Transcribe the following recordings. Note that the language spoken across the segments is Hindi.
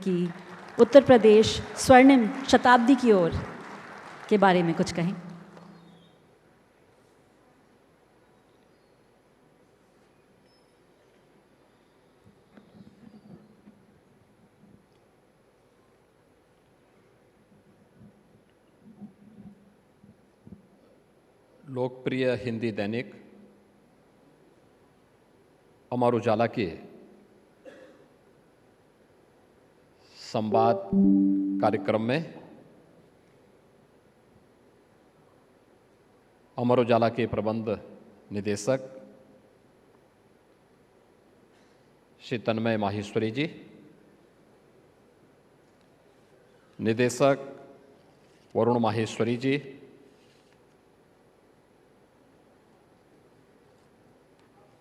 की उत्तर प्रदेश स्वर्णिम शताब्दी की ओर के बारे में कुछ कहें। लोकप्रिय हिंदी दैनिक अमर उजाला के संवाद कार्यक्रम में अमर उजाला के प्रबंध निदेशक श्री तन्मय माहेश्वरी जी, निदेशक Varun Maheshwari ji,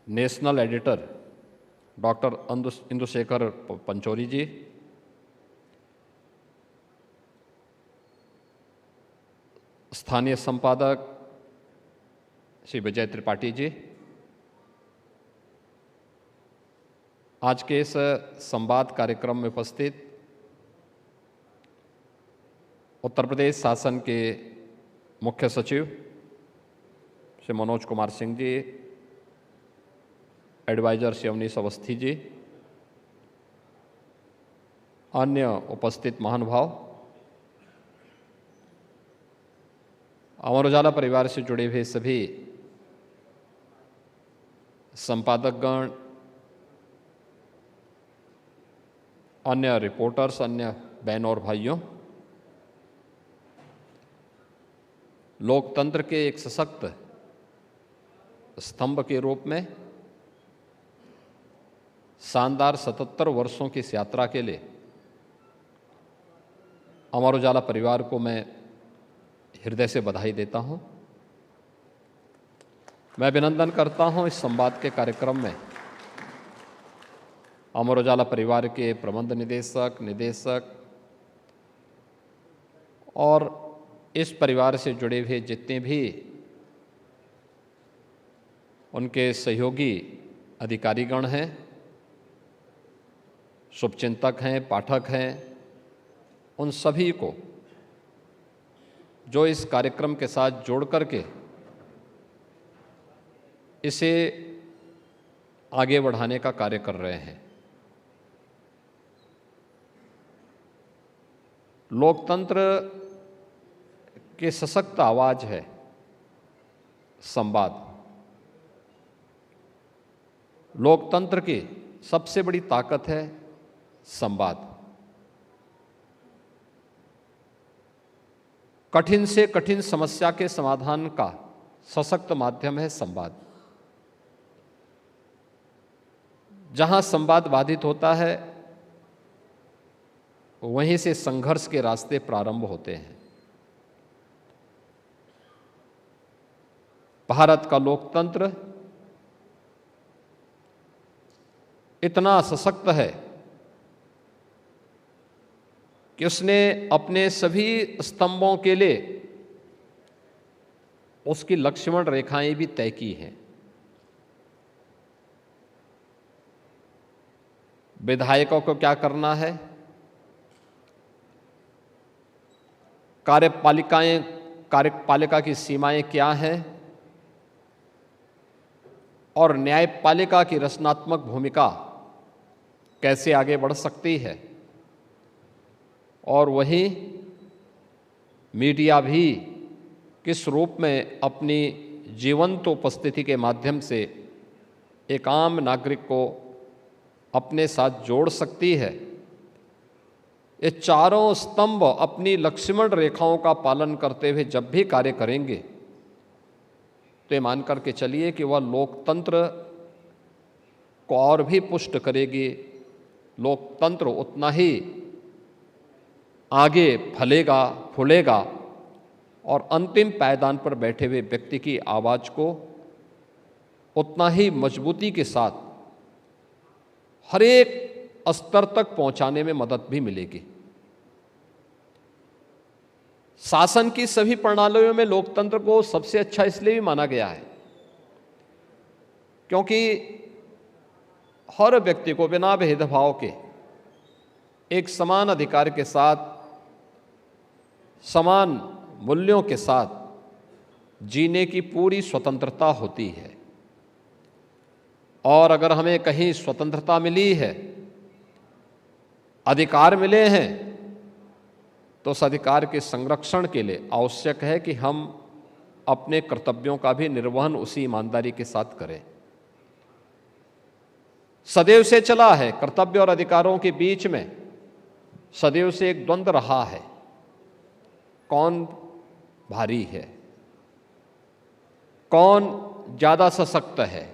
national editor doctor Indushekhar Panchori ji, स्थानीय संपादक श्री विजय त्रिपाठी जी, आज के इस संवाद कार्यक्रम में उपस्थित उत्तर प्रदेश शासन के मुख्य सचिव श्री मनोज कुमार सिंह जी, एडवाइजर श्री अवनीश अवस्थी जी, अन्य उपस्थित महानुभाव, अमर उजाला परिवार से जुड़े हुए सभी संपादकगण, अन्य रिपोर्टर्स, अन्य बहनों और भाइयों, लोकतंत्र के एक सशक्त स्तंभ के रूप में शानदार 77 वर्षों की इस यात्रा के लिए अमर उजाला परिवार को मैं हृदय से बधाई देता हूं। मैं अभिनंदन करता हूं इस संवाद के कार्यक्रम में अमर उजाला परिवार के प्रबंध निदेशक और इस परिवार से जुड़े हुए जितने भी उनके सहयोगी अधिकारीगण हैं, शुभचिंतक हैं, पाठक हैं, उन सभी को जो इस कार्यक्रम के साथ जोड़ करके इसे आगे बढ़ाने का कार्य कर रहे हैं। लोकतंत्र के सशक्त आवाज है संवाद। लोकतंत्र की सबसे बड़ी ताकत है संवाद। कठिन से कठिन समस्या के समाधान का सशक्त माध्यम है संवाद। जहां संवाद बाधित होता है वहीं से संघर्ष के रास्ते प्रारंभ होते हैं। भारत का लोकतंत्र इतना सशक्त है कि उसने अपने सभी स्तंभों के लिए उसकी लक्ष्मण रेखाएं भी तय की हैं। विधायकों को क्या करना है, कार्यपालिका की सीमाएं क्या हैं और न्यायपालिका की रचनात्मक भूमिका कैसे आगे बढ़ सकती है, और वहीं मीडिया भी किस रूप में अपनी जीवंत उपस्थिति के माध्यम से एक आम नागरिक को अपने साथ जोड़ सकती है। ये चारों स्तंभ अपनी लक्ष्मण रेखाओं का पालन करते हुए जब भी कार्य करेंगे तो ये मान करके चलिए कि वह लोकतंत्र को और भी पुष्ट करेगी। लोकतंत्र उतना ही आगे फलेगा, फूलेगा और अंतिम पायदान पर बैठे हुए व्यक्ति की आवाज को उतना ही मजबूती के साथ हर एक स्तर तक पहुंचाने में मदद भी मिलेगी। शासन की सभी प्रणालियों में लोकतंत्र को सबसे अच्छा इसलिए भी माना गया है क्योंकि हर व्यक्ति को बिना भेदभाव के एक समान अधिकार के साथ, समान मूल्यों के साथ जीने की पूरी स्वतंत्रता होती है। और अगर हमें कहीं स्वतंत्रता मिली है, अधिकार मिले हैं, तो उस अधिकार के संरक्षण के लिए आवश्यक है कि हम अपने कर्तव्यों का भी निर्वहन उसी ईमानदारी के साथ करें। सदैव से चला है, कर्तव्य और अधिकारों के बीच में सदैव से एक द्वंद्व रहा है, कौन भारी है, कौन ज्यादा सशक्त है।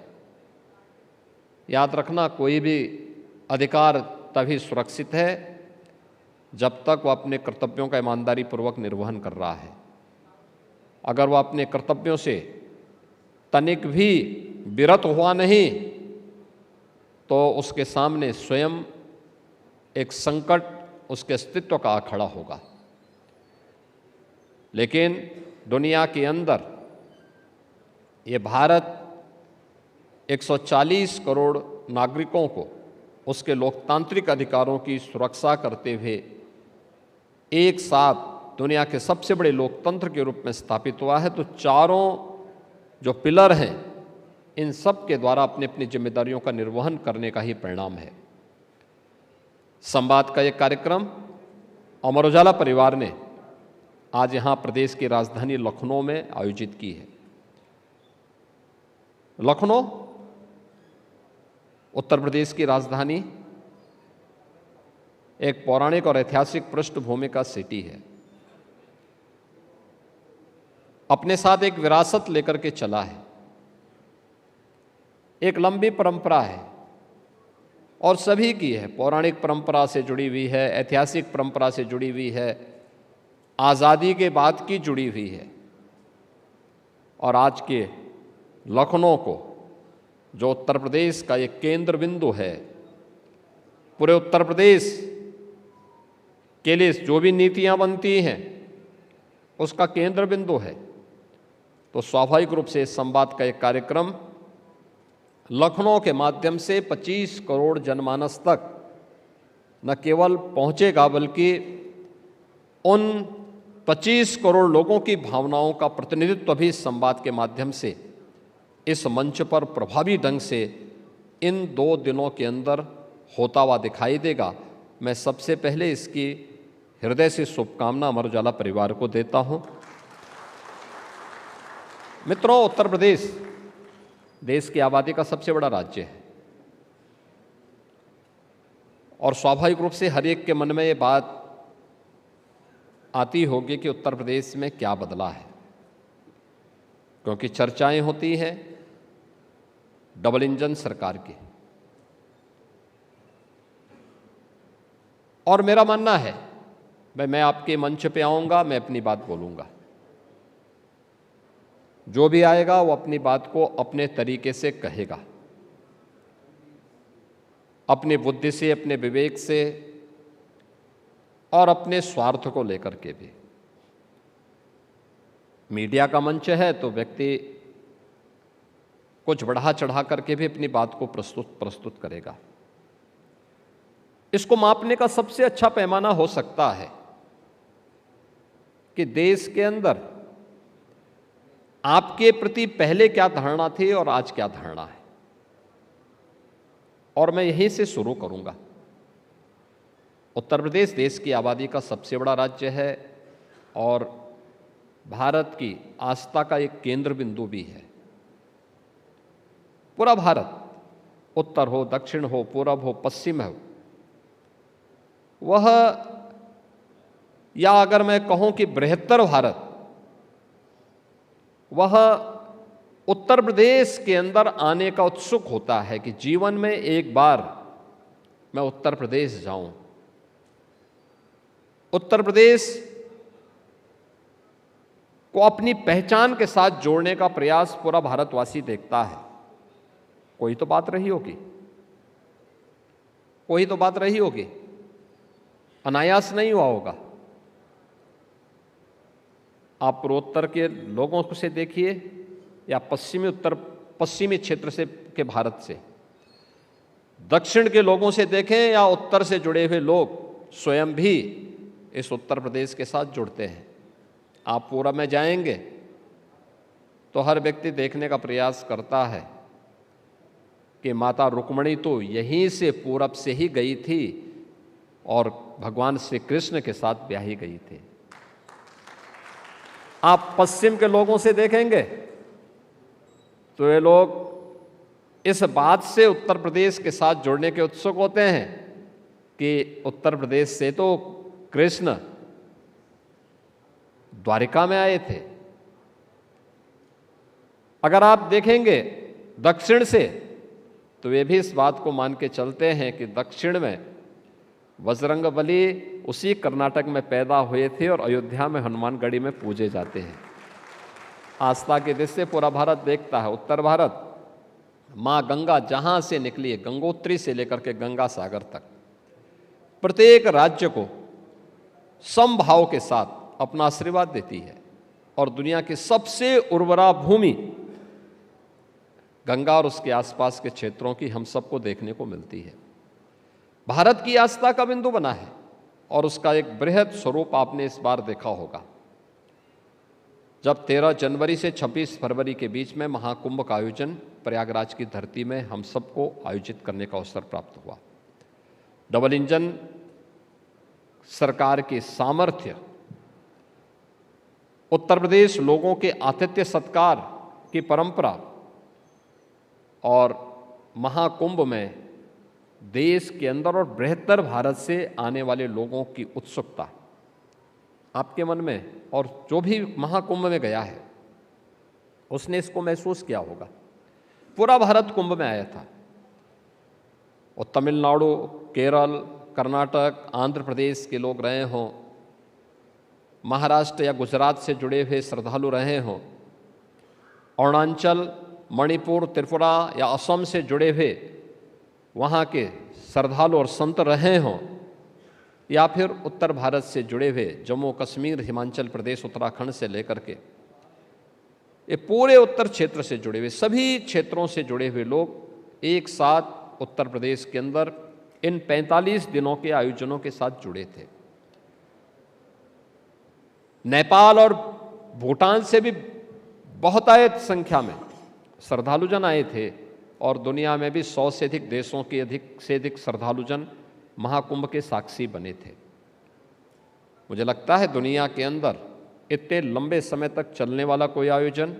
याद रखना, कोई भी अधिकार तभी सुरक्षित है जब तक वह अपने कर्तव्यों का ईमानदारी पूर्वक निर्वहन कर रहा है। अगर वह अपने कर्तव्यों से तनिक भी विरत हुआ नहीं तो उसके सामने स्वयं एक संकट उसके अस्तित्व का आ खड़ा होगा। लेकिन दुनिया के अंदर ये भारत 140 करोड़ नागरिकों को उसके लोकतांत्रिक अधिकारों की सुरक्षा करते हुए एक साथ दुनिया के सबसे बड़े लोकतंत्र के रूप में स्थापित हुआ है। तो चारों जो पिलर हैं, इन सब के द्वारा अपनी अपनी जिम्मेदारियों का निर्वहन करने का ही परिणाम है। संवाद का एक कार्यक्रम अमर उजाला परिवार ने आज यहाँ प्रदेश की राजधानी लखनऊ में आयोजित की है। लखनऊ उत्तर प्रदेश की राजधानी एक पौराणिक और ऐतिहासिक पृष्ठभूमि का सिटी है। अपने साथ एक विरासत लेकर के चला है, एक लंबी परंपरा है और सभी की है। पौराणिक परंपरा से जुड़ी हुई है, ऐतिहासिक परंपरा से जुड़ी हुई है, आज़ादी के बाद की जुड़ी हुई है। और आज के लखनऊ को, जो उत्तर प्रदेश का एक केंद्र बिंदु है, पूरे उत्तर प्रदेश के लिए जो भी नीतियां बनती हैं उसका केंद्र बिंदु है, तो स्वाभाविक रूप से इस संवाद का एक कार्यक्रम लखनऊ के माध्यम से 25 करोड़ जनमानस तक न केवल पहुंचेगा बल्कि उन 25 करोड़ लोगों की भावनाओं का प्रतिनिधित्व भी इस संवाद के माध्यम से इस मंच पर प्रभावी ढंग से इन 2 दिनों के अंदर होता हुआ दिखाई देगा। मैं सबसे पहले इसकी हृदय से शुभकामना अमर उजाला परिवार को देता हूं। मित्रों, उत्तर प्रदेश देश की आबादी का सबसे बड़ा राज्य है और स्वाभाविक रूप से हर एक के मन में ये बात आती होगी कि उत्तर प्रदेश में क्या बदला है, क्योंकि चर्चाएं होती हैं डबल इंजन सरकार की। और मेरा मानना है, भाई मैं आपके मंच पे आऊंगा, मैं अपनी बात बोलूंगा, जो भी आएगा वो अपनी बात को अपने तरीके से कहेगा, अपनी बुद्धि से, अपने विवेक से और अपने स्वार्थ को लेकर के भी। मीडिया का मंच है तो व्यक्ति कुछ बढ़ा चढ़ा करके भी अपनी बात को प्रस्तुत करेगा। इसको मापने का सबसे अच्छा पैमाना हो सकता है कि देश के अंदर आपके प्रति पहले क्या धारणा थी और आज क्या धारणा है। और मैं यहीं से शुरू करूंगा। उत्तर प्रदेश देश की आबादी का सबसे बड़ा राज्य है और भारत की आस्था का एक केंद्र बिंदु भी है। पूरा भारत, उत्तर हो, दक्षिण हो, पूरब हो, पश्चिम हो, वह, या अगर मैं कहूं कि बृहत्तर भारत, वह उत्तर प्रदेश के अंदर आने का उत्सुक होता है कि जीवन में एक बार मैं उत्तर प्रदेश जाऊं। उत्तर प्रदेश को अपनी पहचान के साथ जोड़ने का प्रयास पूरा भारतवासी देखता है। कोई तो बात रही होगी, कोई तो बात रही होगी, अनायास नहीं हुआ होगा। आप पूर्वोत्तर के लोगों से देखिए या पश्चिमी क्षेत्र से के भारत से, दक्षिण के लोगों से देखें या उत्तर से जुड़े हुए लोग, स्वयं भी इस उत्तर प्रदेश के साथ जुड़ते हैं। आप पूरब में जाएंगे तो हर व्यक्ति देखने का प्रयास करता है कि माता रुक्मिणी तो यहीं से पूरब से ही गई थी और भगवान श्री कृष्ण के साथ ब्याही गई थी। आप पश्चिम के लोगों से देखेंगे तो ये लोग इस बात से उत्तर प्रदेश के साथ जुड़ने के उत्सुक होते हैं कि उत्तर प्रदेश से तो कृष्ण द्वारिका में आए थे। अगर आप देखेंगे दक्षिण से तो वे भी इस बात को मान के चलते हैं कि दक्षिण में बजरंगबली उसी कर्नाटक में पैदा हुए थे और अयोध्या में हनुमानगढ़ी में पूजे जाते हैं। आस्था की दृष्टि से पूरा भारत देखता है। उत्तर भारत माँ गंगा जहाँ से निकली है, गंगोत्री से लेकर के गंगा सागर तक, प्रत्येक राज्य को समभाव के साथ अपना आशीर्वाद देती है और दुनिया की सबसे उर्वरा भूमि गंगा और उसके आसपास के क्षेत्रों की हम सबको देखने को मिलती है। भारत की आस्था का बिंदु बना है और उसका एक बृहद स्वरूप आपने इस बार देखा होगा जब 13 जनवरी से 26 फरवरी के बीच में महाकुंभ का आयोजन प्रयागराज की धरती में हम सबको आयोजित करने का अवसर प्राप्त हुआ। डबल इंजन सरकार के सामर्थ्य, उत्तर प्रदेश लोगों के आतिथ्य सत्कार की परंपरा और महाकुंभ में देश के अंदर और बृहत्तर भारत से आने वाले लोगों की उत्सुकता आपके मन में, और जो भी महाकुंभ में गया है उसने इसको महसूस किया होगा। पूरा भारत कुंभ में आया था और तमिलनाडु, केरल, कर्नाटक, आंध्र प्रदेश के लोग रहे हों, महाराष्ट्र या गुजरात से जुड़े हुए श्रद्धालु रहे हों, अरुणाचल, मणिपुर, त्रिपुरा या असम से जुड़े हुए वहाँ के श्रद्धालु और संत रहे हों, या फिर उत्तर भारत से जुड़े हुए जम्मू कश्मीर, हिमाचल प्रदेश, उत्तराखंड से लेकर के ये पूरे उत्तर क्षेत्र से जुड़े हुए, सभी क्षेत्रों से जुड़े हुए लोग एक साथ उत्तर प्रदेश के अंदर इन 45 दिनों के आयोजनों के साथ जुड़े थे। नेपाल और भूटान से भी बहुतायत संख्या में श्रद्धालुजन आए थे और दुनिया में भी 100 से अधिक देशों के अधिक से अधिक श्रद्धालुजन महाकुंभ के साक्षी बने थे। मुझे लगता है दुनिया के अंदर इतने लंबे समय तक चलने वाला कोई आयोजन,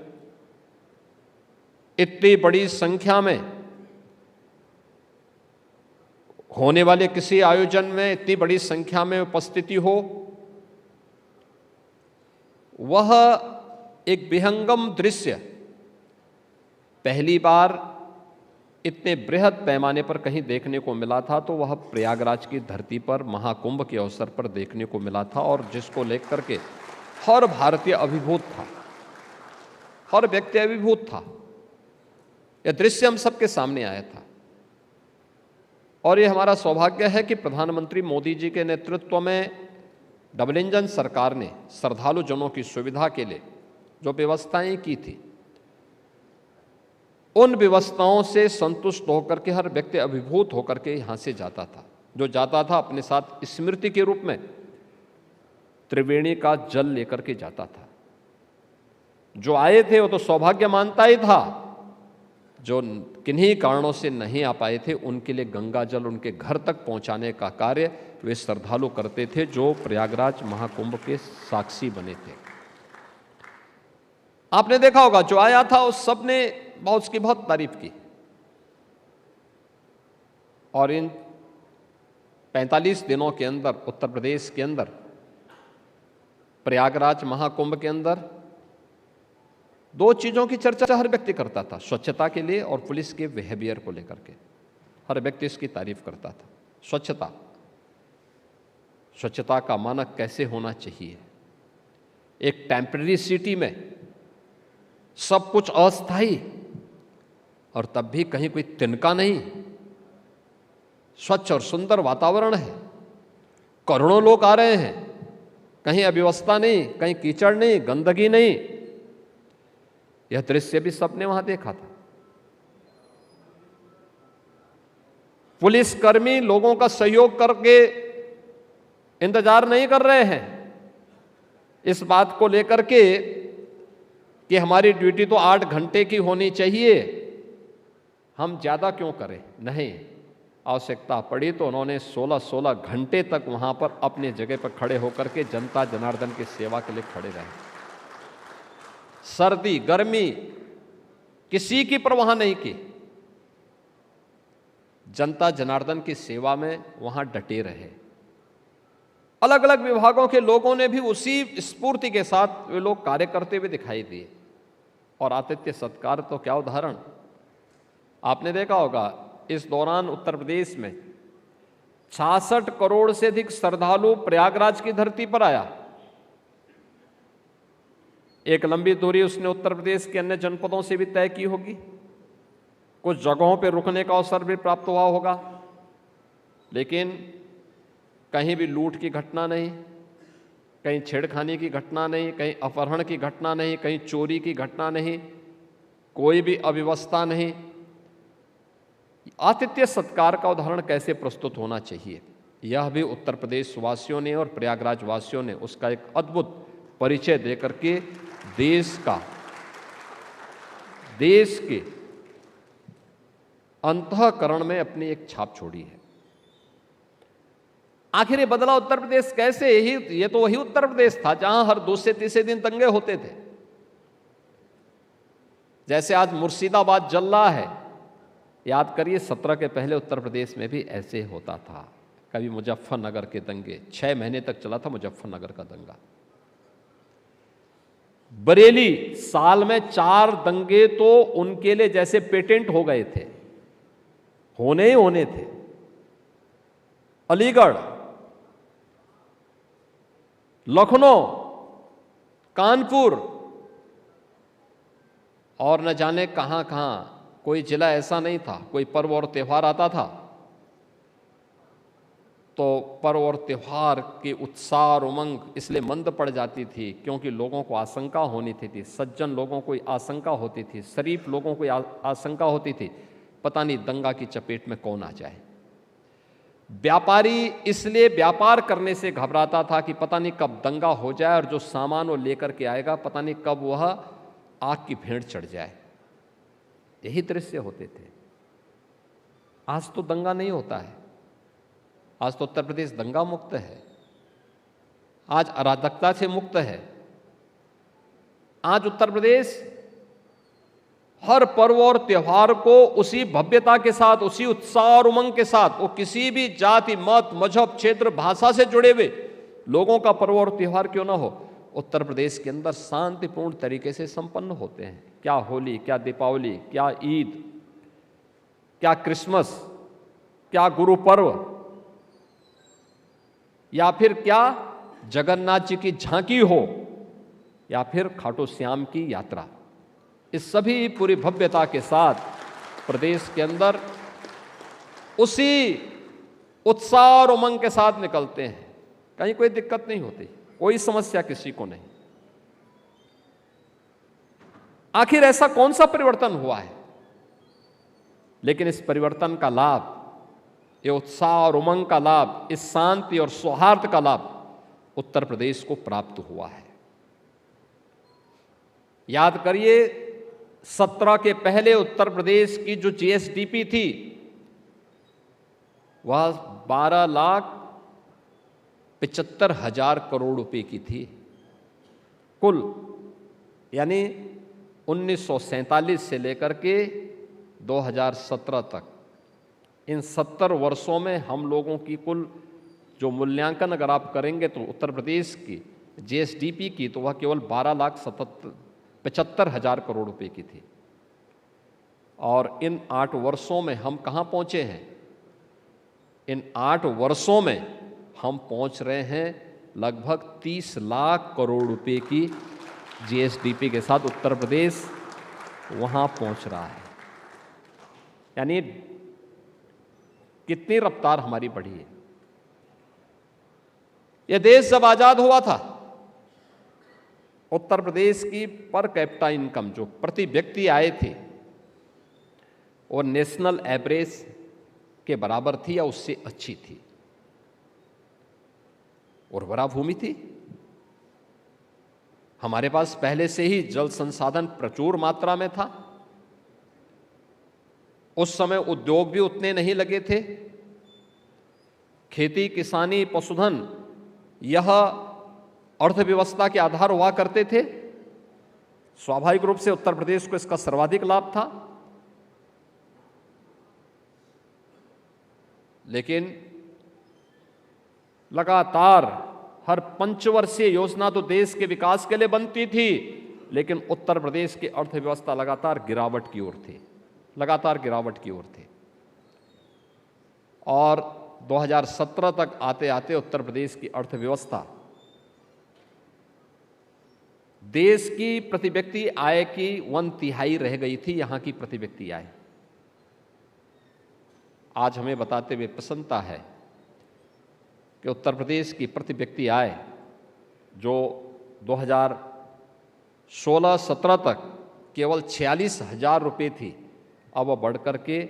इतनी बड़ी संख्या में होने वाले किसी आयोजन में इतनी बड़ी संख्या में उपस्थिति हो, वह एक विहंगम दृश्य पहली बार इतने बृहद पैमाने पर कहीं देखने को मिला था तो वह प्रयागराज की धरती पर महाकुंभ के अवसर पर देखने को मिला था, और जिसको लेकर के हर भारतीय अभिभूत था, हर व्यक्ति अभिभूत था। यह दृश्य हम सबके सामने आया था और ये हमारा सौभाग्य है कि प्रधानमंत्री मोदी जी के नेतृत्व में डबल इंजन सरकार ने श्रद्धालु जनों की सुविधा के लिए जो व्यवस्थाएं की थी, उन व्यवस्थाओं से संतुष्ट होकर के हर व्यक्ति अभिभूत होकर के यहाँ से जाता था। जो जाता था अपने साथ स्मृति के रूप में त्रिवेणी का जल लेकर के जाता था। जो आए थे वो तो सौभाग्य मानता ही था, जो किन्हीं कारणों से नहीं आ पाए थे उनके लिए गंगा जल उनके घर तक पहुंचाने का कार्य वे श्रद्धालु करते थे, जो प्रयागराज महाकुंभ के साक्षी बने थे। आपने देखा होगा जो आया था उस सब ने उसकी बहुत तारीफ की, और इन 45 दिनों के अंदर उत्तर प्रदेश के अंदर प्रयागराज महाकुंभ के अंदर दो चीजों की चर्चा हर व्यक्ति करता था, स्वच्छता के लिए और पुलिस के बिहेवियर को लेकर के हर व्यक्ति इसकी तारीफ करता था। स्वच्छता का मानक कैसे होना चाहिए। एक टेम्पररी सिटी में सब कुछ अस्थायी और तब भी कहीं कोई तिनका नहीं, स्वच्छ और सुंदर वातावरण है, करोड़ों लोग आ रहे हैं, कहीं अव्यवस्था नहीं, कहीं कीचड़ नहीं, गंदगी नहीं। यह दृश्य भी सबने वहां देखा था। पुलिसकर्मी लोगों का सहयोग करके इंतजार नहीं कर रहे हैं इस बात को लेकर के कि हमारी ड्यूटी तो 8 घंटे की होनी चाहिए, हम ज़्यादा क्यों करें। नहीं, आवश्यकता पड़ी तो उन्होंने 16-16 घंटे तक वहाँ पर अपनी जगह पर खड़े होकर के जनता जनार्दन की सेवा के लिए खड़े रहे। सर्दी गर्मी किसी की परवाह नहीं की, जनता जनार्दन की सेवा में वहाँ डटे रहे। अलग अलग विभागों के लोगों ने भी उसी स्फूर्ति के साथ वे लोग कार्य करते हुए दिखाई दिए। और आतिथ्य सत्कार तो क्या उदाहरण, आपने देखा होगा इस दौरान उत्तर प्रदेश में 66 करोड़ से अधिक श्रद्धालु प्रयागराज की धरती पर आया। एक लंबी दूरी उसने उत्तर प्रदेश के अन्य जनपदों से भी तय की होगी, कुछ जगहों पर रुकने का अवसर भी प्राप्त हुआ होगा, लेकिन कहीं भी लूट की घटना नहीं, कहीं छेड़खानी की घटना नहीं, कहीं अपहरण की घटना नहीं, कहीं चोरी की घटना नहीं, कोई भी अव्यवस्था नहीं। आतिथ्य सत्कार का उदाहरण कैसे प्रस्तुत होना चाहिए, यह भी उत्तर प्रदेश वासियों ने और प्रयागराज वासियों ने उसका एक अद्भुत परिचय देकर के देश के अंतःकरण में अपनी एक छाप छोड़ी है। आखिर ये बदला उत्तर प्रदेश कैसे, ये तो वही उत्तर प्रदेश था जहां हर दूसरे तीसरे दिन दंगे होते थे। जैसे आज मुर्शिदाबाद जल रहा है, याद करिए 17 के पहले उत्तर प्रदेश में भी ऐसे होता था। कभी मुजफ्फरनगर के दंगे, 6 महीने तक चला था मुजफ्फरनगर का दंगा। बरेली साल में 4 दंगे तो उनके लिए जैसे पेटेंट हो गए थे, होने ही होने थे। अलीगढ़, लखनऊ, कानपुर और न जाने कहां कहां, कोई जिला ऐसा नहीं था, कोई पर्व और त्यौहार आता था तो पर्व और त्यौहार के उत्साह और उमंग इसलिए मंद पड़ जाती थी क्योंकि लोगों को आशंका होनी थी, सज्जन लोगों को आशंका होती थी, शरीफ लोगों को आशंका होती थी, पता नहीं दंगा की चपेट में कौन आ जाए। व्यापारी इसलिए व्यापार करने से घबराता था कि पता नहीं कब दंगा हो जाए और जो सामान वो लेकर के आएगा पता नहीं कब वह आग की भेंट चढ़ जाए। यही दृश्य होते थे। आज तो दंगा नहीं होता है, आज तो उत्तर प्रदेश दंगा मुक्त है, आज अराजकता से मुक्त है। आज उत्तर प्रदेश हर पर्व और त्योहार को उसी भव्यता के साथ, उसी उत्साह और उमंग के साथ, वो किसी भी जाति मत मजहब क्षेत्र भाषा से जुड़े हुए लोगों का पर्व और त्योहार क्यों ना हो, उत्तर प्रदेश के अंदर शांतिपूर्ण तरीके से संपन्न होते हैं। क्या होली, क्या दीपावली, क्या ईद, क्या क्रिसमस, क्या गुरु पर्व, या फिर क्या जगन्नाथ जी की झांकी हो, या फिर खाटू श्याम की यात्रा, इस सभी पूरी भव्यता के साथ प्रदेश के अंदर उसी उत्साह और उमंग के साथ निकलते हैं। कहीं कोई दिक्कत नहीं होती, कोई समस्या किसी को नहीं। आखिर ऐसा कौन सा परिवर्तन हुआ है? लेकिन इस परिवर्तन का लाभ, ये उत्साह और उमंग का लाभ, इस शांति और सौहार्द का लाभ उत्तर प्रदेश को प्राप्त हुआ है। याद करिए 17 के पहले उत्तर प्रदेश की जो जीएसडीपी थी वह 12,75,000 करोड़ रुपए की थी कुल। यानी 1947 से लेकर के 2017 तक, इन 70 वर्षों में हम लोगों की कुल जो मूल्यांकन अगर आप करेंगे तो उत्तर प्रदेश की जीएसडीपी की तो वह केवल 12,75,000 करोड़ रुपए की थी। और इन 8 वर्षों में हम कहाँ पहुँचे हैं? इन 8 वर्षों में हम पहुँच रहे हैं लगभग 30 लाख करोड़ रुपए की जीएसडीपी के साथ उत्तर प्रदेश वहाँ पहुँच रहा है। यानी कितनी रफ्तार हमारी बढ़ी है। यह देश जब आज़ाद हुआ था, उत्तर प्रदेश की पर कैपिटा इनकम जो प्रति व्यक्ति आए थे वो नेशनल एवरेज के बराबर थी या उससे अच्छी थी। उर्वरा भूमि थी, हमारे पास पहले से ही जल संसाधन प्रचुर मात्रा में था। उस समय उद्योग भी उतने नहीं लगे थे। खेती, किसानी, पशुधन यह अर्थव्यवस्था के आधार हुआ करते थे। स्वाभाविक रूप से उत्तर प्रदेश को इसका सर्वाधिक लाभ था। लेकिन लगातार हर पंचवर्षीय योजना तो देश के विकास के लिए बनती थी, लेकिन उत्तर प्रदेश की अर्थव्यवस्था लगातार गिरावट की ओर थी, लगातार गिरावट की ओर थी। और 2017 तक आते आते उत्तर प्रदेश की अर्थव्यवस्था देश की प्रति व्यक्ति आय की 1/3 रह गई थी, यहां की प्रति व्यक्ति आय। आज हमें बताते हुए प्रसन्नता है कि उत्तर प्रदेश की प्रति व्यक्ति आय जो 2016-17 तक केवल 46,000 रुपये थी, अब वह बढ़कर के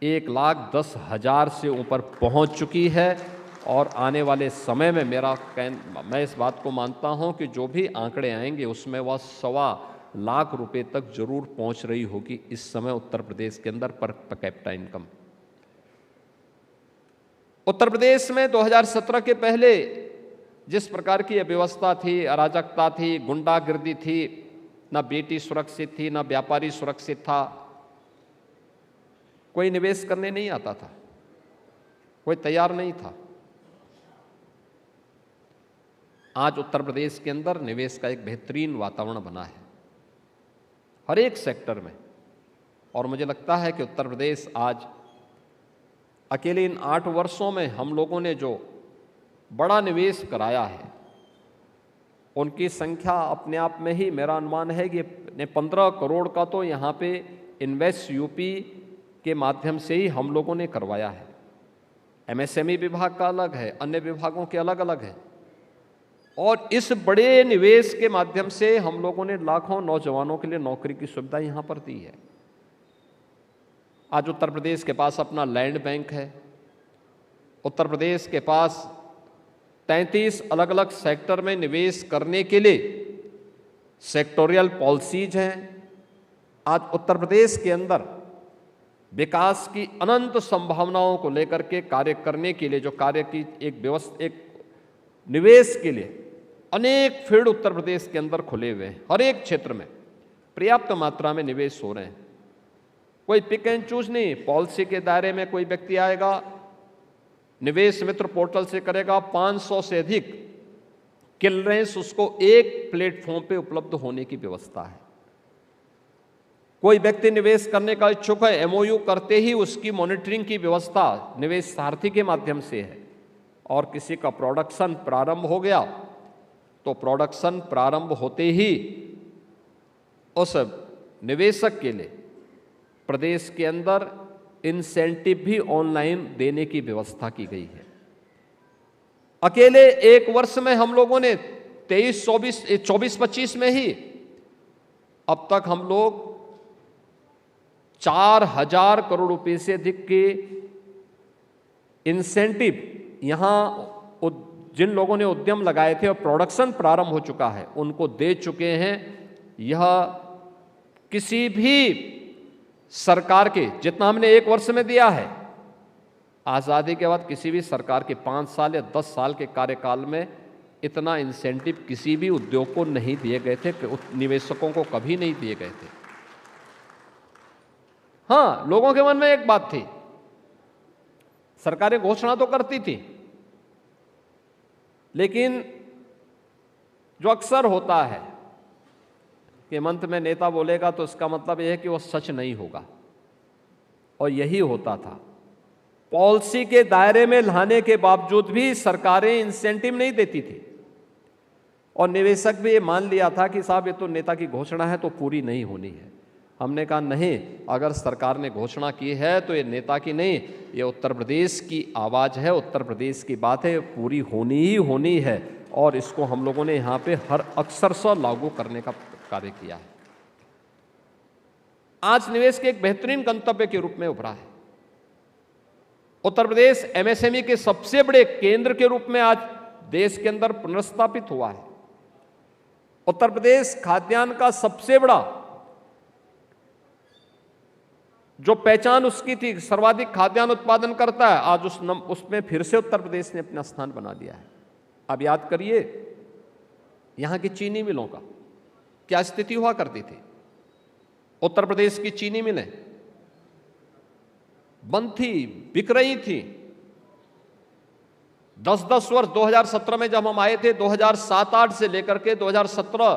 1,10,000 से ऊपर पहुंच चुकी है। और आने वाले समय में मैं इस बात को मानता हूं कि जो भी आंकड़े आएंगे उसमें वह 1.25 लाख रुपए तक जरूर पहुंच रही होगी इस समय उत्तर प्रदेश के अंदर per capita income. Uttar Pradesh में 2017 के पहले जिस प्रकार की व्यवस्था थी, अराजकता थी, गुंडागिर्दी थी, न बेटी सुरक्षित थी, न व्यापारी सुरक्षित था, कोई निवेश करने नहीं आता था, कोई तैयार नहीं था। आज उत्तर प्रदेश के अंदर निवेश का एक बेहतरीन वातावरण बना है हर एक सेक्टर में। और मुझे लगता है कि उत्तर प्रदेश आज अकेले इन 8 वर्षों में हम लोगों ने जो बड़ा निवेश कराया है उनकी संख्या अपने आप में ही मेरा अनुमान है कि 15 करोड़ का तो यहाँ पे इन्वेस्ट यूपी के माध्यम से ही हम लोगों ने करवाया है। एमएसएमई विभाग का अलग है, अन्य विभागों के अलग अलग है। और इस बड़े निवेश के माध्यम से हम लोगों ने लाखों नौजवानों के लिए नौकरी की सुविधा यहाँ पर दी है। आज उत्तर प्रदेश के पास अपना लैंड बैंक है। उत्तर प्रदेश के पास 33 अलग अलग सेक्टर में निवेश करने के लिए सेक्टोरियल पॉलिसीज हैं। आज उत्तर प्रदेश के अंदर विकास की अनंत संभावनाओं को लेकर के कार्य करने के लिए जो कार्य की एक निवेश के लिए अनेक फील्ड उत्तर प्रदेश के अंदर खुले हुए हैं। हर एक क्षेत्र में पर्याप्त मात्रा में निवेश हो रहे हैं। कोई पिक एंड चूज नहीं, पॉलिसी के दायरे में कोई व्यक्ति आएगा, निवेश मित्र पोर्टल से करेगा, 500 से अधिक क्लियरेंस उसको एक प्लेटफॉर्म पे उपलब्ध होने की व्यवस्था है। कोई व्यक्ति निवेश करने का इच्छुक है, एमओयू करते ही उसकी मॉनिटरिंग की व्यवस्था निवेश सारथी के माध्यम से है। और किसी का प्रोडक्शन प्रारंभ हो गया तो प्रोडक्शन प्रारंभ होते ही उस निवेशक के लिए प्रदेश के अंदर इंसेंटिव भी ऑनलाइन देने की व्यवस्था की गई है। अकेले एक वर्ष में हम लोगों ने 24-25 में ही अब तक हम लोग 4,000 करोड़ रुपए से अधिक के इंसेंटिव यहां जिन लोगों ने उद्यम लगाए थे और प्रोडक्शन प्रारंभ हो चुका है उनको दे चुके हैं। यह किसी भी सरकार के जितना हमने एक वर्ष में दिया है, आज़ादी के बाद किसी भी सरकार के 5 साल या 10 साल के कार्यकाल में इतना इंसेंटिव किसी भी उद्योग को नहीं दिए गए थे, निवेशकों को कभी नहीं दिए गए थे। हाँ, लोगों के मन में एक बात थी, सरकारें घोषणा तो करती थी, लेकिन जो अक्सर होता है कि मंच में नेता बोलेगा तो इसका मतलब यह है कि वह सच नहीं होगा, और यही होता था। पॉलिसी के दायरे में लाने के बावजूद भी सरकारें इंसेंटिव नहीं देती थी और निवेशक भी ये मान लिया था कि साहब ये तो नेता की घोषणा है तो पूरी नहीं होनी है। हमने कहा नहीं, अगर सरकार ने घोषणा की है तो ये नेता की नहीं, ये उत्तर प्रदेश की आवाज़ है, उत्तर प्रदेश की बात है, पूरी होनी ही होनी है। और इसको हम लोगों ने यहाँ पे हर अक्षरशः लागू करने का कार्य किया है। आज निवेश के एक बेहतरीन गंतव्य के रूप में उभरा है। उत्तर प्रदेश एमएसएमई के सबसे बड़े केंद्र के रूप में आज देश के अंदर पुनर्स्थापित हुआ है। उत्तर प्रदेश खाद्यान्न का सबसे बड़ा जो पहचान उसकी थी, सर्वाधिक खाद्यान्न उत्पादन करता है, आज उसमें फिर से उत्तर प्रदेश ने अपना स्थान बना दिया है। अब याद करिए यहां की चीनी मिलों का क्या स्थिति हुआ करती थी। उत्तर प्रदेश की चीनी मिलें बंद थी, बिक रही थी। 10-10 वर्ष 2017 में जब हम आए थे, 2007-8 से लेकर के 2017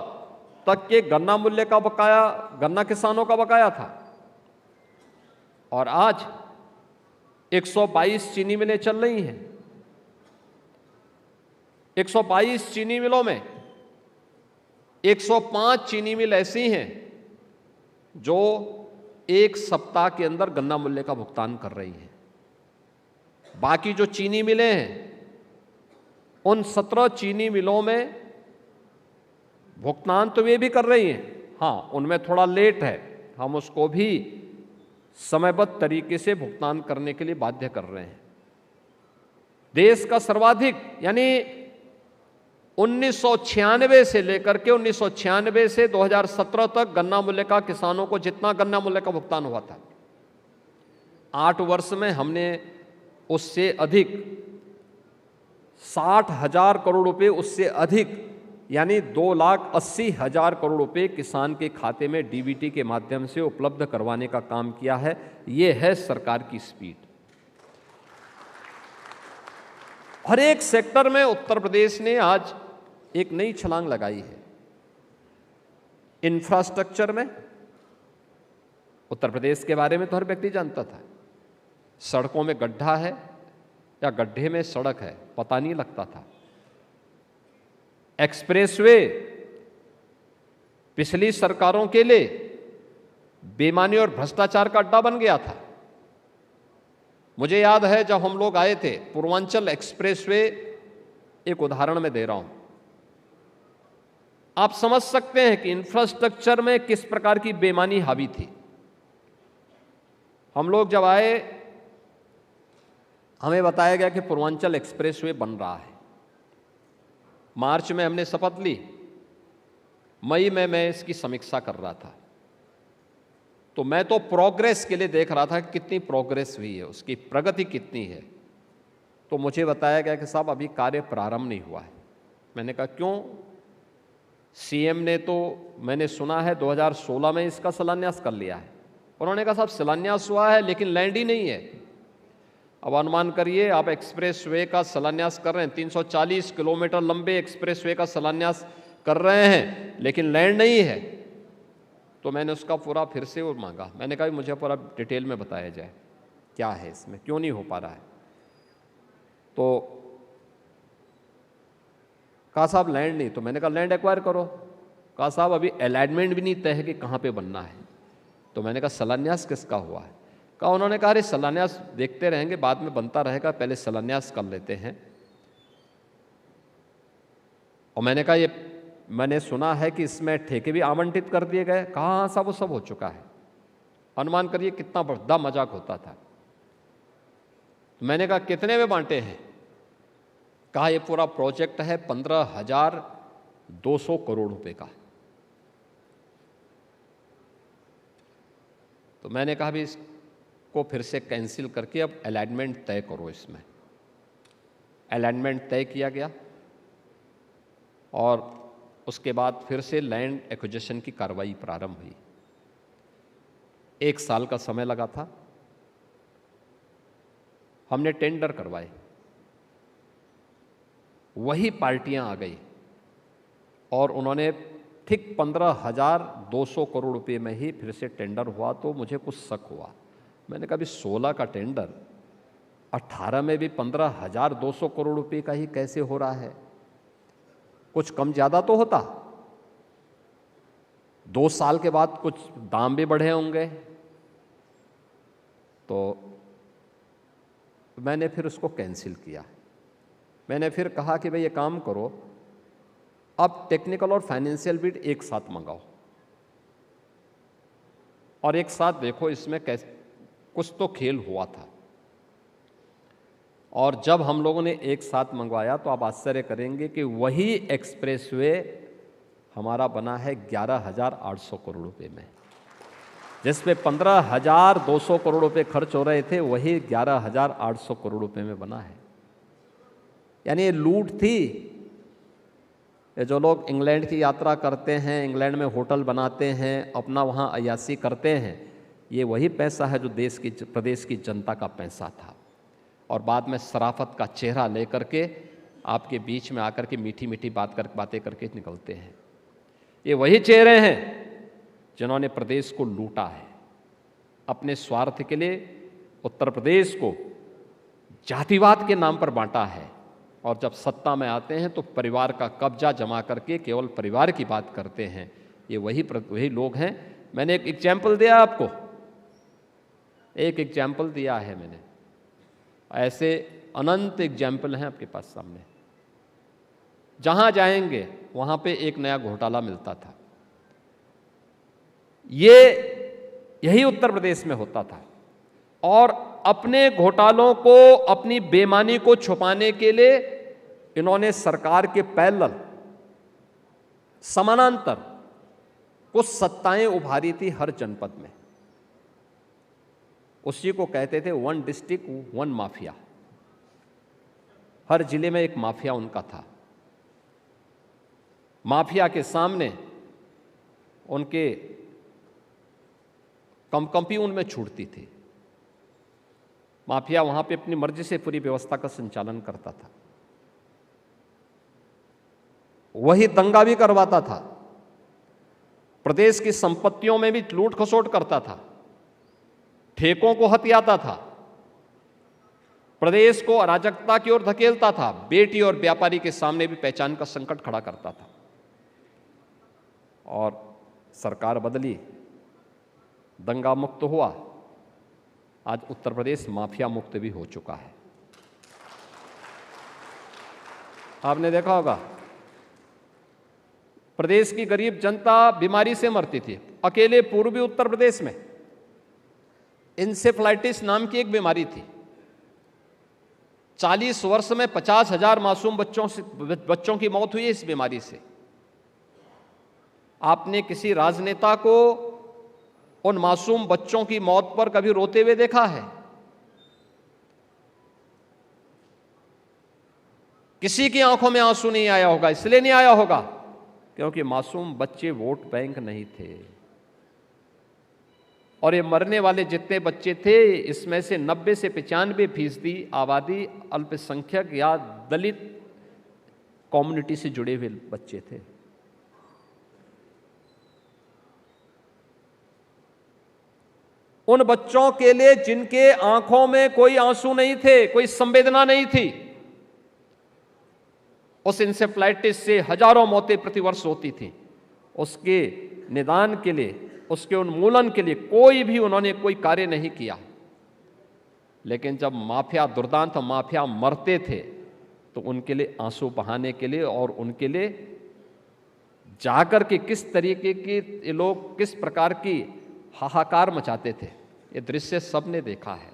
तक के गन्ना मूल्य का बकाया, गन्ना किसानों का बकाया था, और आज 122 चीनी मिलें चल रही हैं। 122 चीनी मिलों में 105 चीनी मिल ऐसी हैं जो एक सप्ताह के अंदर गन्ना मूल्य का भुगतान कर रही हैं। बाकी जो चीनी मिलें हैं, उन 17 चीनी मिलों में भुगतान तो वे भी कर रही हैं, हाँ उनमें थोड़ा लेट है, हम उसको भी समयबद्ध तरीके से भुगतान करने के लिए बाध्य कर रहे हैं। देश का सर्वाधिक यानी 1996 से लेकर के 1996 से 2017 तक गन्ना मूल्य का किसानों को जितना गन्ना मूल्य का भुगतान हुआ था, 8 वर्ष में हमने उससे अधिक 60,000 करोड़ रुपए, उससे अधिक यानी 2,80,000 करोड़ रुपए किसान के खाते में डीबीटी के माध्यम से उपलब्ध करवाने का काम किया है। ये है सरकार की स्पीड। हर एक सेक्टर में उत्तर प्रदेश ने आज एक नई छलांग लगाई है। इंफ्रास्ट्रक्चर में उत्तर प्रदेश के बारे में तो हर व्यक्ति जानता था, सड़कों में गड्ढा है या गड्ढे में सड़क है पता नहीं लगता था। एक्सप्रेसवे पिछली सरकारों के लिए बेईमानी और भ्रष्टाचार का अड्डा बन गया था। मुझे याद है जब हम लोग आए थे, पूर्वांचल एक्सप्रेसवे एक उदाहरण में दे रहा हूं, आप समझ सकते हैं कि इंफ्रास्ट्रक्चर में किस प्रकार की बेईमानी हावी थी। हम लोग जब आए, हमें बताया गया कि पूर्वांचल एक्सप्रेसवे बन रहा है। मार्च में हमने शपथ ली, मई में मैं इसकी समीक्षा कर रहा था, तो मैं तो प्रोग्रेस के लिए देख रहा था कि कितनी प्रोग्रेस हुई है, उसकी प्रगति कितनी है। तो मुझे बताया गया कि साहब अभी कार्य प्रारंभ नहीं हुआ है। मैंने कहा क्यों? सीएम ने तो मैंने सुना है 2016 में इसका शिलान्यास कर लिया है। उन्होंने कहा साहब शिलान्यास हुआ है लेकिन लैंड ही नहीं है। अब अनुमान करिए, आप एक्सप्रेसवे का शिलान्यास कर रहे हैं, 340 किलोमीटर लंबे एक्सप्रेसवे का शिलान्यास कर रहे हैं लेकिन लैंड नहीं है। तो मैंने उसका पूरा फिर से वो मांगा, मैंने कहा मुझे पूरा डिटेल में बताया जाए क्या है इसमें, क्यों नहीं हो पा रहा है। तो कहा साहब लैंड नहीं। तो मैंने कहा लैंड एक्वायर करो। कहा साहब अभी अलाइनमेंट भी नहीं तय है कि कहाँ पे बनना है। तो मैंने कहा शिलान्यास किसका हुआ है? कहा उन्होंने कहा अरे शिलान्यास देखते रहेंगे, बाद में बनता रहेगा, पहले शिलान्यास कर लेते हैं। और मैंने कहा ये मैंने सुना है कि इसमें ठेके भी आवंटित कर दिए गए। कहा हाँ साहब वो सब हो चुका है। अनुमान करिए कितना बड़ा मजाक होता था। मैंने कहा कितने में बांटे हैं? कहा ये पूरा प्रोजेक्ट है 15,200 करोड़ रुपए का। तो मैंने कहा भी इसको फिर से कैंसिल करके अब अलाइनमेंट तय करो। इसमें अलाइनमेंट तय किया गया और उसके बाद फिर से लैंड एक्विजिशन की कार्रवाई प्रारंभ हुई। 1 साल का समय लगा था। हमने टेंडर करवाए, वही पार्टियां आ गई और उन्होंने ठीक 15,200 करोड़ रुपए में ही फिर से टेंडर हुआ। तो मुझे कुछ शक हुआ। मैंने कहा 16 का टेंडर 18 में भी 15,200 करोड़ रुपए का ही कैसे हो रहा है? कुछ कम ज़्यादा तो होता। 2 साल के बाद कुछ दाम भी बढ़े होंगे। तो मैंने फिर उसको कैंसिल किया। मैंने फिर कहा कि भाई ये काम करो, अब टेक्निकल और फाइनेंशियल बिड एक साथ मंगाओ और एक साथ देखो इसमें कैसे कुछ तो खेल हुआ था। और जब हम लोगों ने एक साथ मंगवाया तो आप आश्चर्य करेंगे कि वही एक्सप्रेसवे हमारा बना है 11,800 करोड़ रुपए में। जिसमें 15,200 करोड़ रुपए खर्च हो रहे थे, वही 11,800 करोड़ रुपए में बना है। यानी ये लूट थी। ये जो लोग इंग्लैंड की यात्रा करते हैं, इंग्लैंड में होटल बनाते हैं, अपना वहाँ अय्यासी करते हैं, ये वही पैसा है जो प्रदेश की जनता का पैसा था। और बाद में शराफत का चेहरा लेकर के आपके बीच में आकर के मीठी मीठी बातें करके निकलते हैं। ये वही चेहरे हैं जिन्होंने प्रदेश को लूटा है अपने स्वार्थ के लिए। उत्तर प्रदेश को जातिवाद के नाम पर बांटा है, और जब सत्ता में आते हैं तो परिवार का कब्जा जमा करके केवल परिवार की बात करते हैं। ये वही लोग हैं। मैंने एक एग्जाम्पल दिया आपको, एक एग्जाम्पल दिया है मैंने, ऐसे अनंत एग्जाम्पल हैं आपके पास सामने। जहां जाएंगे वहां पे एक नया घोटाला मिलता था। यही उत्तर प्रदेश में होता था। और अपने घोटालों को, अपनी बेईमानी को छुपाने के लिए इन्होंने सरकार के पैरेलल समानांतर कुछ सत्ताएं उभारी थी हर जनपद में। उसी को कहते थे वन डिस्ट्रिक्ट वन माफिया। हर जिले में एक माफिया उनका था। माफिया के सामने उनके कंपी उनमें छूटती थी। माफिया वहां पे अपनी मर्जी से पूरी व्यवस्था का संचालन करता था। वही दंगा भी करवाता था, प्रदेश की संपत्तियों में भी लूट खसोट करता था, ठेकों को हथियाता था, प्रदेश को अराजकता की ओर धकेलता था, बेटी और व्यापारी के सामने भी पहचान का संकट खड़ा करता था। और सरकार बदली, दंगा मुक्त हुआ, आज उत्तर प्रदेश माफिया मुक्त भी हो चुका है। आपने देखा होगा प्रदेश की गरीब जनता बीमारी से मरती थी। अकेले पूर्वी उत्तर प्रदेश में इंसेफ्लाइटिस नाम की एक बीमारी थी। 40 वर्ष में 50,000 मासूम बच्चों की मौत हुई है इस बीमारी से। आपने किसी राजनेता को उन मासूम बच्चों की मौत पर कभी रोते हुए देखा है? किसी की आंखों में आंसू नहीं आया होगा। इसलिए नहीं आया होगा क्योंकि मासूम बच्चे वोट बैंक नहीं थे। और ये मरने वाले जितने बच्चे थे, इसमें से 90 से 95% आबादी अल्पसंख्यक या दलित कम्युनिटी से जुड़े हुए बच्चे थे। उन बच्चों के लिए जिनके आंखों में कोई आंसू नहीं थे, कोई संवेदना नहीं थी, उस इंसेफ्लाइटिस से हजारों मौतें प्रतिवर्ष होती थी। उसके निदान के लिए, उसके उन्मूलन के लिए उन्होंने कोई कार्य नहीं किया। लेकिन जब माफिया, दुर्दांत माफिया मरते थे तो उनके लिए आंसू बहाने के लिए और उनके लिए जाकर के किस तरीके के ये लोग किस प्रकार की हाहाकार मचाते थे, ये दृश्य सबने देखा है।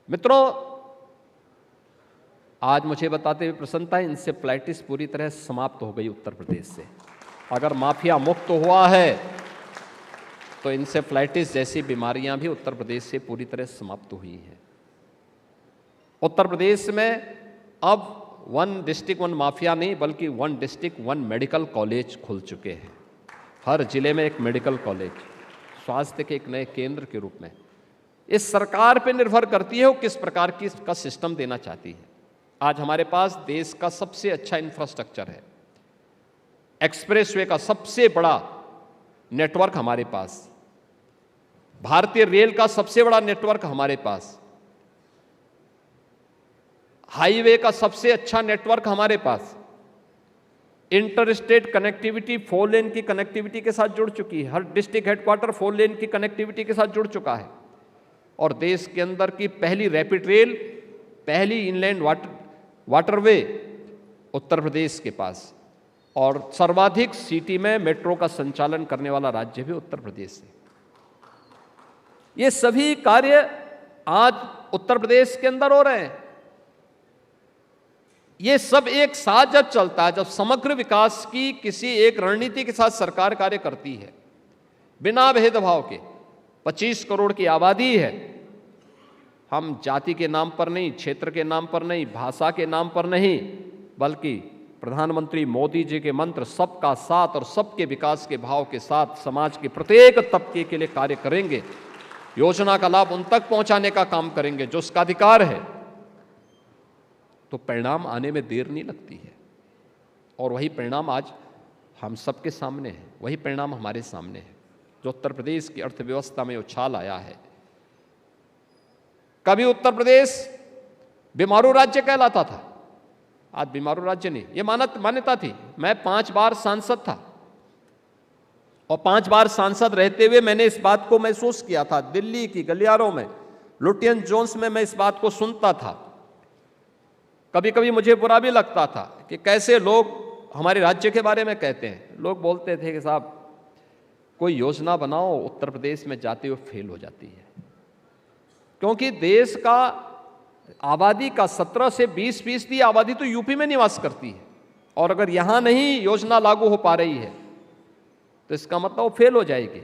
मित्रों, आज मुझे बताते हुए प्रसन्नता है, इंसेफ्लाइटिस पूरी तरह समाप्त हो गई उत्तर प्रदेश से। अगर माफिया मुक्त हुआ है तो इंसेफ्लाइटिस जैसी बीमारियां भी उत्तर प्रदेश से पूरी तरह समाप्त हुई हैं। उत्तर प्रदेश में अब वन डिस्ट्रिक्ट वन माफिया नहीं, बल्कि one district one medical college खुल चुके हैं। हर जिले में एक मेडिकल कॉलेज, स्वास्थ्य के एक नए केंद्र के रूप में। इस सरकार पर निर्भर करती है वो किस प्रकार की का सिस्टम देना चाहती है। आज हमारे पास देश का सबसे अच्छा इंफ्रास्ट्रक्चर है, एक्सप्रेसवे का सबसे बड़ा नेटवर्क हमारे पास, भारतीय रेल का सबसे बड़ा नेटवर्क हमारे पास, हाईवे का सबसे अच्छा नेटवर्क हमारे पास, इंटर स्टेट कनेक्टिविटी 4 लेन की कनेक्टिविटी के साथ जुड़ चुकी है। हर डिस्ट्रिक्ट हेडक्वार्टर 4 लेन की कनेक्टिविटी के साथ जुड़ चुका है। और देश के अंदर की पहली रैपिड रेल, पहली इनलैंड वाटरवे उत्तर प्रदेश के पास, और सर्वाधिक सिटी में मेट्रो का संचालन करने वाला राज्य भी उत्तर प्रदेश है। ये सभी कार्य आज उत्तर प्रदेश के अंदर हो रहे हैं। ये सब एक साथ जब चलता है, जब समग्र विकास की किसी एक रणनीति के साथ सरकार कार्य करती है, बिना भेदभाव के, 25 करोड़ की आबादी है, हम जाति के नाम पर नहीं, क्षेत्र के नाम पर नहीं, भाषा के नाम पर नहीं, बल्कि प्रधानमंत्री मोदी जी के मंत्र सबका साथ और सबके विकास के भाव के साथ समाज के प्रत्येक तबके के लिए कार्य करेंगे। योजना का लाभ उन तक पहुंचाने का काम करेंगे जो उसका अधिकार है, तो परिणाम आने में देर नहीं लगती है। और वही परिणाम आज हम सबके सामने है, वही परिणाम हमारे सामने है जो उत्तर प्रदेश की अर्थव्यवस्था में उछाल आया है। कभी उत्तर प्रदेश बीमारू राज्य कहलाता था, आज बीमारू राज्य नहीं, ये मान्यता थी। मैं 5 बार सांसद था और 5 बार सांसद रहते हुए मैंने इस बात को महसूस किया था। दिल्ली की गलियारों में, लुटियन जोन्स में मैं इस बात को सुनता था। कभी कभी मुझे बुरा भी लगता था कि कैसे लोग हमारे राज्य के बारे में कहते हैं। लोग बोलते थे कि साहब कोई योजना बनाओ, उत्तर प्रदेश में जाते हुए फेल हो जाती है, क्योंकि देश का आबादी का 17 से 20% आबादी तो यूपी में निवास करती है, और अगर यहां नहीं योजना लागू हो पा रही है तो इसका मतलब वो फेल हो जाएगी।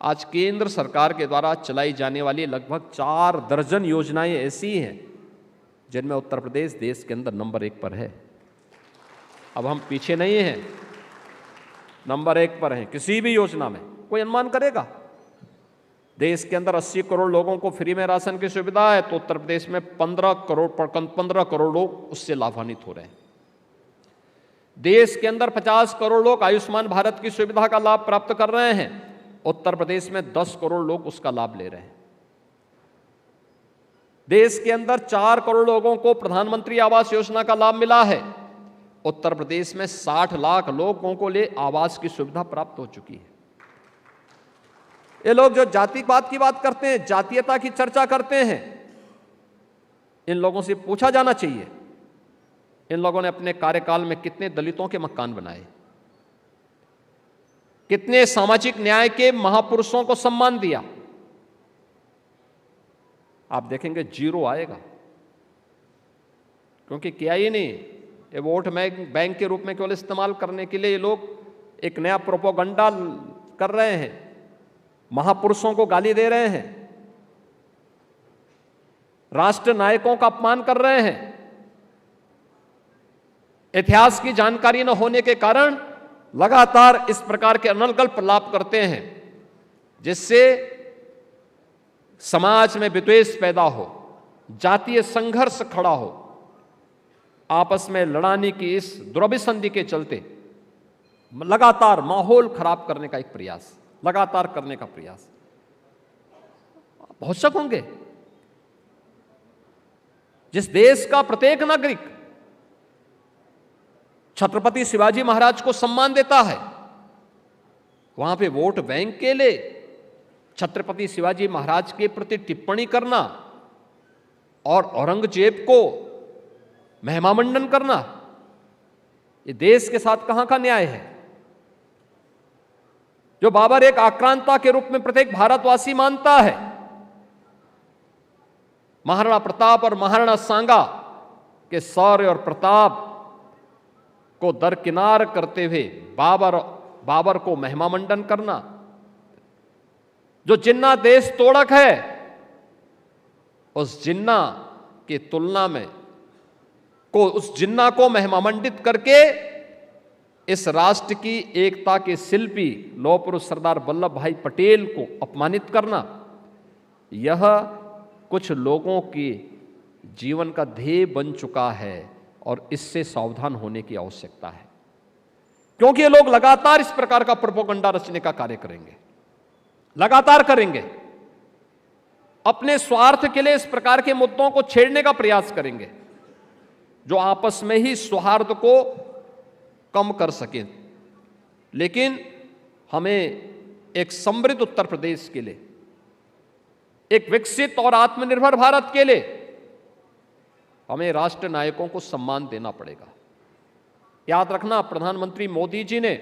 आज केंद्र सरकार के द्वारा चलाई जाने वाली लगभग 4 दर्जन योजनाएं ऐसी हैं जिनमें उत्तर प्रदेश देश के अंदर नंबर 1 पर है। अब हम पीछे नहीं हैं, नंबर 1 पर हैं किसी भी योजना में। कोई अनुमान करेगा देश के अंदर 80 करोड़ लोगों को फ्री में राशन की सुविधा है, तो उत्तर प्रदेश में 15 करोड़ लोग उससे लाभान्वित हो रहे हैं। देश के अंदर 50 करोड़ लोग आयुष्मान भारत की सुविधा का लाभ प्राप्त कर रहे हैं, उत्तर प्रदेश में 10 करोड़ लोग उसका लाभ ले रहे हैं। देश के अंदर 4 करोड़ लोगों को प्रधानमंत्री आवास योजना का लाभ मिला है, उत्तर प्रदेश में 60 लाख लोगों को ले आवास की सुविधा प्राप्त हो चुकी है। ये लोग जो जातिवाद की बात करते हैं, जातीयता की चर्चा करते हैं, इन लोगों से पूछा जाना चाहिए इन लोगों ने अपने कार्यकाल में कितने दलितों के मकान बनाए, कितने सामाजिक न्याय के महापुरुषों को सम्मान दिया। आप देखेंगे 0 आएगा, क्योंकि किया ही नहीं। ये वोट बैंक के रूप में केवल इस्तेमाल करने के लिए ये लोग एक नया प्रोपोगंडा कर रहे हैं, महापुरुषों को गाली दे रहे हैं, राष्ट्र नायकों का अपमान कर रहे हैं। इतिहास की जानकारी न होने के कारण लगातार इस प्रकार के अनर्गल प्रलाप करते हैं, जिससे समाज में विद्वेष पैदा हो, जातीय संघर्ष खड़ा हो, आपस में लड़ाने की इस दुर्भिसंधि के चलते लगातार माहौल खराब करने का एक प्रयास, लगातार करने का प्रयास। बहुत शक होंगे, जिस देश का प्रत्येक नागरिक छत्रपति शिवाजी महाराज को सम्मान देता है, वहां पे वोट बैंक के लिए छत्रपति शिवाजी महाराज के प्रति टिप्पणी करना और औरंगजेब को महिमामंडन करना, ये देश के साथ कहां का न्याय है? जो बाबर एक आक्रांता के रूप में प्रत्येक भारतवासी मानता है, महाराणा प्रताप और महाराणा सांगा के शौर्य और प्रताप को दरकिनार करते हुए बाबर को महिमामंडन करना, जो जिन्ना देश तोड़क है, उस जिन्ना की तुलना में उस जिन्ना को महिमामंडित करके इस राष्ट्र की एकता के शिल्पी लौह पुरुष सरदार वल्लभ भाई पटेल को अपमानित करना, यह कुछ लोगों के जीवन का ध्येय बन चुका है और इससे सावधान होने की आवश्यकता है, क्योंकि ये लोग लगातार इस प्रकार का प्रोपेगेंडा रचने का कार्य करेंगे, लगातार करेंगे। अपने स्वार्थ के लिए इस प्रकार के मुद्दों को छेड़ने का प्रयास करेंगे जो आपस में ही सौहार्द को कम कर सकें। लेकिन हमें एक समृद्ध उत्तर प्रदेश के लिए, एक विकसित और आत्मनिर्भर भारत के लिए हमें राष्ट्र नायकों को सम्मान देना पड़ेगा। याद रखना, प्रधानमंत्री मोदी जी ने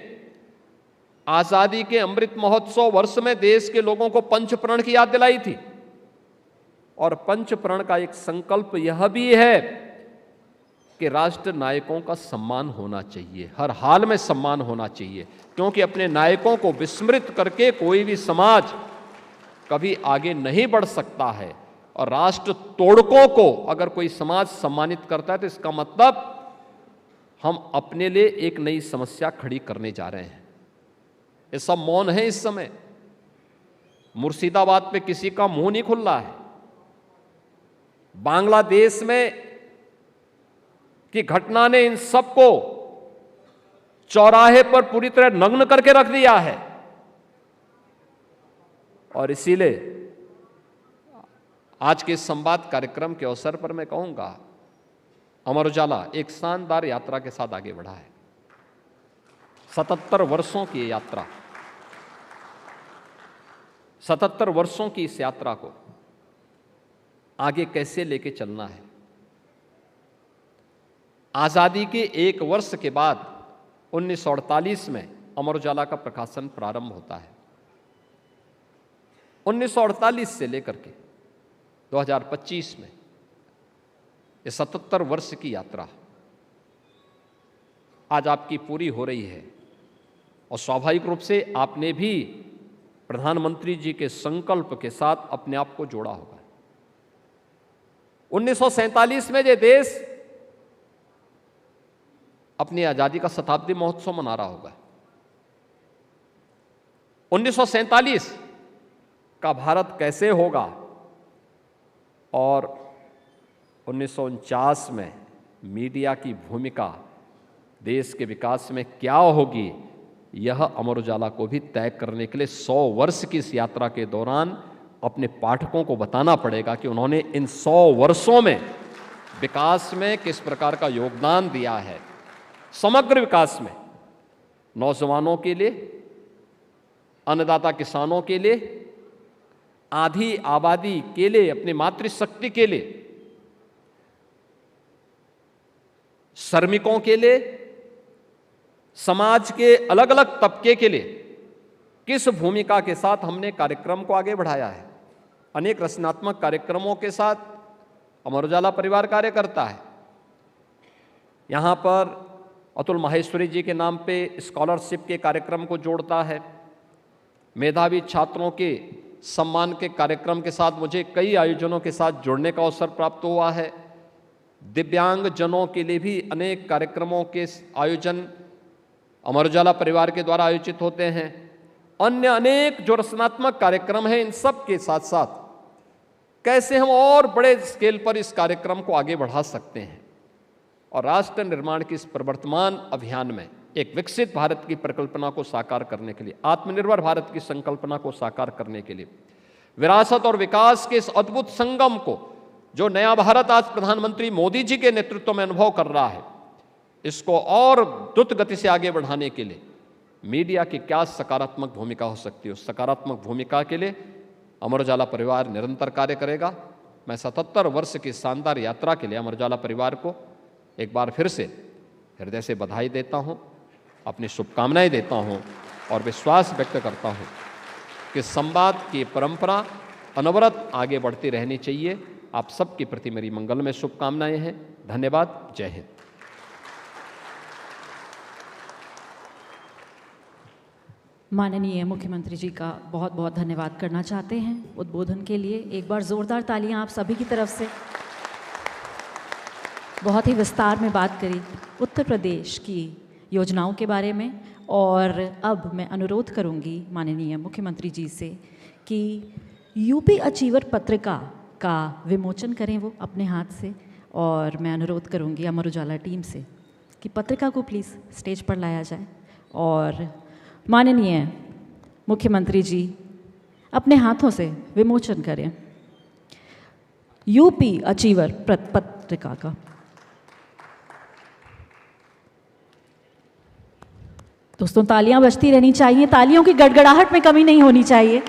आजादी के अमृत महोत्सव वर्ष में देश के लोगों को पंच प्रण की याद दिलाई थी। और पंच प्रण का एक संकल्प यह भी है कि राष्ट्र नायकों का सम्मान होना चाहिए, हर हाल में सम्मान होना चाहिए, क्योंकि अपने नायकों को विस्मृत करके कोई भी समाज कभी आगे नहीं बढ़ सकता है। और राष्ट्र तोड़कों को अगर कोई समाज सम्मानित करता है तो इसका मतलब हम अपने लिए एक नई समस्या खड़ी करने जा रहे हैं। ये सब मौन है इस समय। मुर्शिदाबाद पे किसी का मुंह नहीं खुल रहा है। बांग्लादेश में की घटना ने इन सबको चौराहे पर पूरी तरह नग्न करके रख दिया है। और इसीलिए आज के संवाद कार्यक्रम के अवसर पर मैं कहूंगा, अमर उजाला एक शानदार यात्रा के साथ आगे बढ़ा है। 77 वर्षों की यात्रा, 77 वर्षों की इस यात्रा को आगे कैसे लेके चलना है। आजादी के एक वर्ष के बाद 1948 में अमर उजाला का प्रकाशन प्रारंभ होता है। 1948 से लेकर के 2025 में ये 77 वर्ष की यात्रा आज आपकी पूरी हो रही है। और स्वाभाविक रूप से आपने भी प्रधानमंत्री जी के संकल्प के साथ अपने आप को जोड़ा होगा। 1947 में ये देश अपनी आजादी का शताब्दी महोत्सव मना रहा होगा। 1947 का भारत कैसे होगा और 1949 में मीडिया की भूमिका देश के विकास में क्या होगी, यह अमर उजाला को भी तय करने के लिए 100 वर्ष की इस यात्रा के दौरान अपने पाठकों को बताना पड़ेगा कि उन्होंने इन 100 वर्षों में विकास में किस प्रकार का योगदान दिया है। समग्र विकास में नौजवानों के लिए, अन्नदाता किसानों के लिए, आधी आबादी के लिए, अपनी मातृशक्ति के लिए, श्रमिकों के लिए, समाज के अलग अलग तबके के लिए किस भूमिका के साथ हमने कार्यक्रम को आगे बढ़ाया है। अनेक रचनात्मक कार्यक्रमों के साथ अमर उजाला परिवार कार्य करता है। यहाँ पर अतुल माहेश्वरी जी के नाम पे स्कॉलरशिप के कार्यक्रम को जोड़ता है। मेधावी छात्रों के सम्मान के कार्यक्रम के साथ मुझे कई आयोजनों के साथ जुड़ने का अवसर प्राप्त हुआ है। दिव्यांग जनों के लिए भी अनेक कार्यक्रमों के आयोजन अमर उजाला परिवार के द्वारा आयोजित होते हैं। अन्य अनेक जो रचनात्मक कार्यक्रम हैं, इन सब के साथ साथ कैसे हम और बड़े स्केल पर इस कार्यक्रम को आगे बढ़ा सकते हैं और राष्ट्र निर्माण की इस प्रवर्तमान अभियान में एक विकसित भारत की परिकल्पना को साकार करने के लिए, आत्मनिर्भर भारत की संकल्पना को साकार करने के लिए, विरासत और विकास के इस अद्भुत संगम को जो नया भारत आज प्रधानमंत्री मोदी जी के नेतृत्व में अनुभव कर रहा है, इसको और द्रुत गति से आगे बढ़ाने के लिए मीडिया की क्या सकारात्मक भूमिका हो सकती है, उस सकारात्मक भूमिका के लिए अमर उजाला परिवार निरंतर कार्य करेगा। मैं 77 वर्ष की शानदार यात्रा के लिए अमर उजाला परिवार को एक बार फिर से हृदय से बधाई देता हूं, अपनी शुभकामनाएं देता हूं और विश्वास व्यक्त करता हूं कि संवाद की परंपरा अनवरत आगे बढ़ती रहनी चाहिए। आप सबके प्रति मेरी मंगलमय शुभकामनाएं हैं। धन्यवाद। जय हिंद। माननीय मुख्यमंत्री जी का बहुत बहुत धन्यवाद करना चाहते हैं उद्बोधन के लिए। एक बार जोरदार तालियां आप सभी की तरफ से। बहुत ही विस्तार में बात करी उत्तर प्रदेश की योजनाओं के बारे में और अब मैं अनुरोध करूंगी माननीय मुख्यमंत्री जी से कि यूपी अचीवर पत्रिका का विमोचन करें वो अपने हाथ से। और मैं अनुरोध करूंगी अमर उजाला टीम से कि पत्रिका को प्लीज़ स्टेज पर लाया जाए और माननीय मुख्यमंत्री जी अपने हाथों से विमोचन करें यूपी अचीवर पत्रिका का। दोस्तों तालियां बजती रहनी चाहिए, तालियों की गड़गड़ाहट में कमी नहीं होनी चाहिए।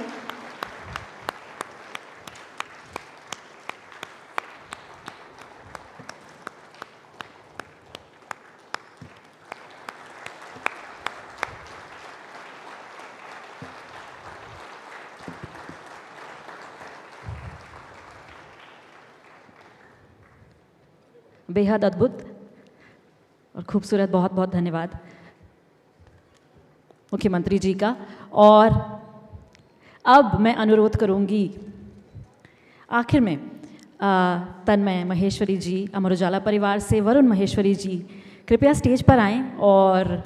बेहद अद्भुत और खूबसूरत, बहुत बहुत धन्यवाद मुख्यमंत्री जी का। और अब मैं अनुरोध करूंगी आखिर में तन्मय महेश्वरी जी, अमर उजाला परिवार से वरुण महेश्वरी जी कृपया स्टेज पर आएं और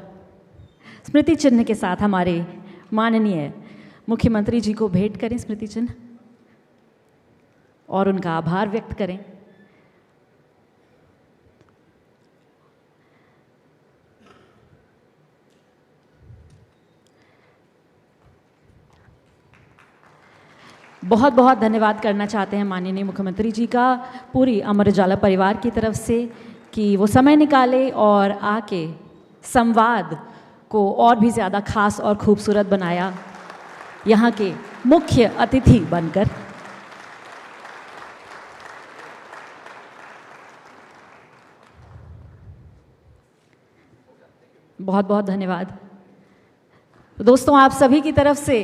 स्मृति चिन्ह के साथ हमारे माननीय मुख्यमंत्री जी को भेंट करें स्मृति चिन्ह और उनका आभार व्यक्त करें। बहुत बहुत धन्यवाद करना चाहते हैं माननीय मुख्यमंत्री जी का पूरी अमर उजाला परिवार की तरफ से कि वो समय निकाले और आके संवाद को और भी ज़्यादा खास और खूबसूरत बनाया यहाँ के मुख्य अतिथि बनकर। बहुत बहुत धन्यवाद दोस्तों, आप सभी की तरफ से